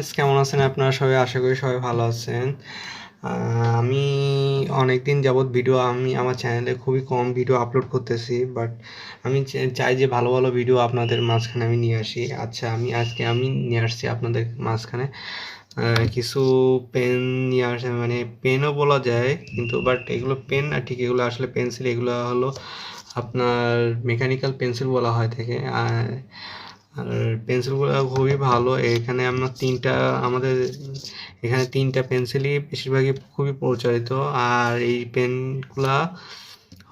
Friends, কেমন আছেন আপনারা সবাই? আশা করি সবাই ভালো আছেন। আমি অনেক দিন যাবৎ আমি আমার চ্যানেলে খুবই কম ভিডিও আপলোড করতেছি, বাট আমি চাই যে ভালো ভালো ভিডিও আপনাদের মাঝখানে আমি নিয়ে আসি। আচ্ছা, আমি নিয়ে আসছি আপনাদের মাঝখানে কিছু পেন নিয়ে আসে, মানে পেনও বলা যায় কিন্তু বাট এগুলো পেন না, ঠিক এগুলো আসলে পেন্সিল। এগুলো হলো আপনার মেকানিক্যাল পেন্সিল বলা হয় থাকে। আর পেন্সিলগুলো খুবই ভালো। আমাদের এখানে তিনটা পেন্সিলই বেশিরভাগই খুবই প্রচলিত। আর এই পেনগুলা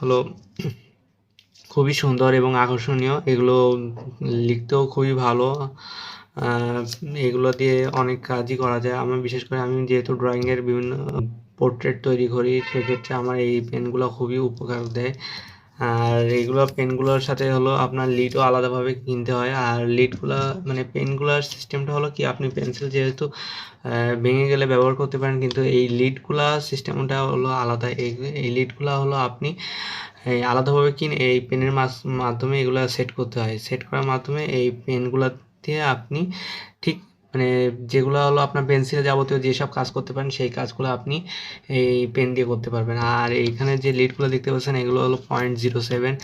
হলো খুবই সুন্দর এবং আকর্ষণীয়। এগুলো লিখতেও খুবই ভালো। আহ, এগুলো দিয়ে অনেক কাজই করা যায়। বিশেষ করে আমি যেহেতু ড্রয়িংয়ের বিভিন্ন পোর্ট্রেট তৈরি করি, সেক্ষেত্রে আমার এই পেনগুলো খুবই উপকার দেয়। আর এইগুলো পেনগুলোর সাথে হলো আপনার লিডও আলাদাভাবে কিনতে হয়। আর লিডগুলা মানে পেনগুলার সিস্টেমটা হলো কি, আপনি পেন্সিল যেহেতু ভেঙে গেলে ব্যবহার করতে পারেন, কিন্তু এই লিডগুলা সিস্টেমটা হলো আলাদা। এই লিডগুলা হলো আপনি আলাদাভাবে কিনে এই পেনের মাধ্যমে এগুলা সেট করতে হয়। সেট করার মাধ্যমে এই পেনগুলা দিয়ে আপনি ঠিক মানে যেগুলো হলো আপনার পেন্সিলে যাবতীয় যেসব কাজ করতে পারেন, সেই কাজগুলো আপনি এই পেন দিয়ে করতে পারবেন। আর এইখানে যে লিডগুলো দেখতে পাচ্ছেন, এগুলো হলো 0.07,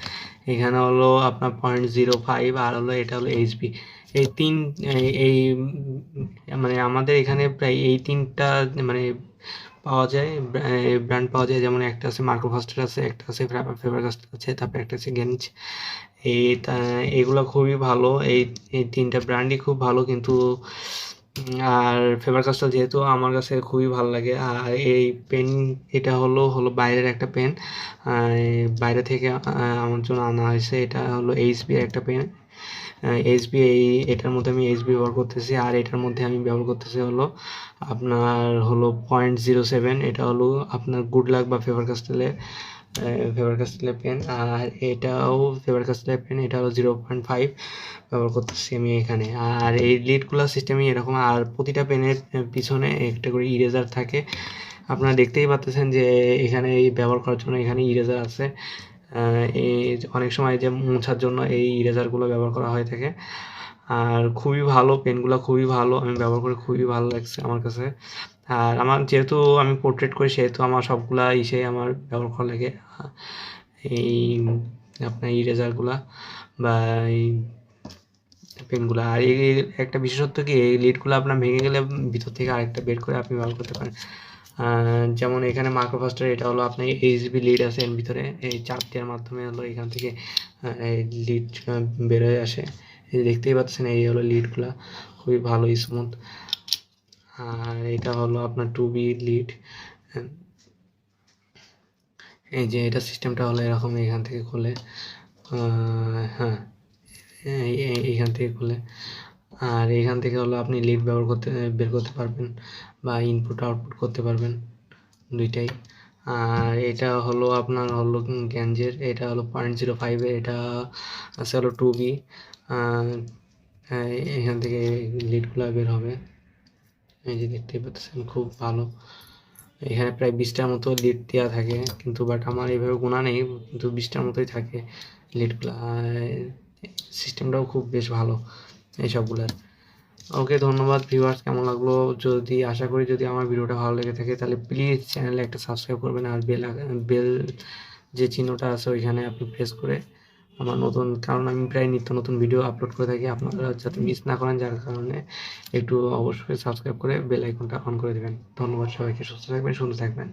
এখানে হলো আপনার 0.05, আর হলো এটা হলো এইচবি। এই তিন এই মানে আমাদের এখানে প্রায় এই তিনটা মানে পাওয়া যায়, ব্র্যান্ড পাওয়া যায়। যেমন একটা আছে মার্কো ফাস্টার, আছে একটা আছে ফেবার কাস্টার আছে, তারপরে একটা আছে গেঞ্জ। এগুলো খুবই ভালো। এই তিনটা ব্র্যান্ডই খুব ভালো, কিন্তু আর ফেবার কাস্টাল যেহেতু আমার কাছে খুবই ভালো লাগে। আর এই পেন এটা হলো বাইরের একটা পেন, বাইরে থেকে আমার জন্য আনা হয়েছে। এটা হলো এইচবি একটা পেন। এইচবি এটার মধ্যে আমি এইচবি ব্যবহার করতেছি। আর এটার মধ্যে আমি ব্যবহার করতেছি হলো আপনার হলো 0.07। এটা হলো আপনার গুড লাক বা ফেভার কাস্টেলের পেন। আর এটাও ফেভার কাস্টেলের পেন, এটা হলো 0.5 ব্যবহার করতেছি আমি এখানে। আর এই লিডগুলোর সিস্টেমই এরকম। আর প্রতিটা পেনের পিছনে একটা করে ইরেজার থাকে। আপনারা দেখতেই পাচ্ছেন যে এখানে এই ব্যবহার করার জন্য এখানে ইরেজার আছে। এই অনেক সময় যে মোছার জন্য এই ইরেজারগুলো ব্যবহার করা হয়ে থাকে। আর খুবই ভালো, পেনগুলো খুবই ভালো, আমি ব্যবহার করে খুবই ভালো লাগছে আমার কাছে। আর আমার যেহেতু আমি পোর্ট্রেট করি, সেহেতু আমার সবগুলা আমার ব্যবহার করা লাগে। এই আপনার ইরেজারগুলা বা এই পেনগুলা। আর এই একটা বিশেষত্ব কি, এই লিডগুলো আপনার ভেঙে গেলে ভিতর থেকে আরেকটা বের করে আপনি ব্যবহার করতে পারেন। যেমন এখানে মাইক্রো ফাস্টার, এটা হলো আপনার এইচবি লিড আছে এর ভিতরে। এই চাপ দেওয়ার মাধ্যমে হলো এখান থেকে এই লিড বের হয়ে আসে। এই দেখতেই পাচ্ছেন, এই হলো লিডগুলা খুবই ভালো স্মুথ। আর এটা হলো আপনার 2B লিড। এই যে এটা সিস্টেমটা হলো এরকম, এখান থেকে খুলে হ্যাঁ, এইখান থেকে খুলে। আর এখান থেকে হলো আপনি লিড বের করতে পারবেন বা ইনপুট আউটপুট করতে পারবেন, দুইটাই। আর এটা হলো আপনার হলো গ্যাঞ্জের, এটা হলো 0.05-এর, এটা আছে হলো 2B। এখান থেকে লিডগুলো বের হবে। এই যে দেখতেই পাচ্ছেন, খুব ভালো। এখানে প্রায় 20টার মতো লিড দেওয়া থাকে, কিন্তু বাট আমার এইভাবে গোনা নেই, কিন্তু 20টার মতোই থাকে লিডগুলো। সিস্টেমটাও খুব বেশ ভালো এইসবগুলার। ওকে, ধন্যবাদ ভিউয়ার্স। কেমন লাগলো, আশা করি যদি আমার ভিডিওটা ভালো লেগে থাকে, তাহলে প্লিজ চ্যানেলে একটা সাবস্ক্রাইব করবেন। আর বেল যে চিহ্নটা আছে ওইখানে আপনি প্রেস করে আমার কারণ আমি প্রায় নিত্য নতুন ভিডিও আপলোড করে থাকি, আপনারা যাতে মিস না করেন, যার কারণে একটু অবশ্যই সাবস্ক্রাইব করে বেল আইকনটা অন করে দেবেন। ধন্যবাদ সবাইকে, সুস্থ থাকবেন, সুন্দর থাকবেন।